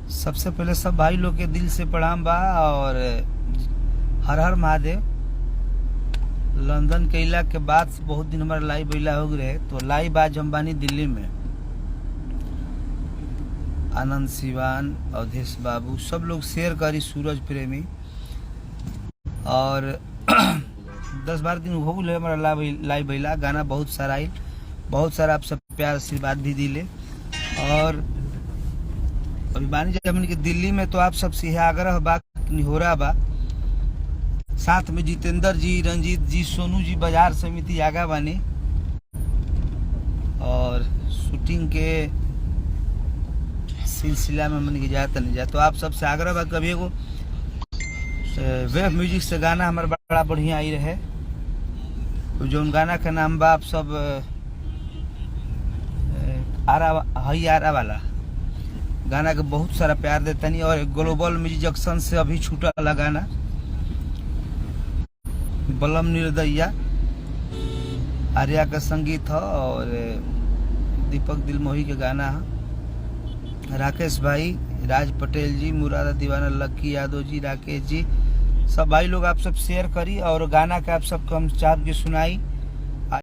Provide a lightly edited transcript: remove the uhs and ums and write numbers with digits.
सबसे पहले सब भाई लोग के दिल से प्रणाम बा और हर हर महादेव। लंदन कैला के बाद बहुत दिन हमारा लाइव बैला हो गए, तो लाइव आज हम बानी दिल्ली में। आनंद सिवान, अवधेश बाबू, सब लोग शेयर करी, सूरज प्रेमी और 10-12 दिन हो गए हमारा लाइव बैला। गाना बहुत सारा आई, बहुत सारा आप सब प्यार आशीर्वाद भी दिले। और अभी बानी जब हमने के दिल्ली में, तो आप सबसे यह आग्रह बा, निहोरा बा, साथ में जितेंद्र जी, रंजीत जी, सोनू जी बाजार समिति आगा बानी और शूटिंग के सिलसिला में मन की जाता नहीं जा। तो आप सबसे आग्रह बा, कभी एगो वेब म्यूजिक से गाना हमारा बड़ा बढ़िया आई रहे, तो जो गाना का नाम बा, आप सब आरा वाला गाना के बहुत सारा प्यार देता नहीं। और ग्लोबल म्यूजिक जंक्शन से अभी छूटा वाला गाना बलम निर्दया, आर्या का संगीत है और दीपक दिलमोही के गाना है। राकेश भाई, राज पटेल जी, मुरादा दीवाना, लक्की यादव जी, राकेश जी, सब भाई लोग आप सब शेयर करी और गाना के आप सबको हम चाप के सुनाई।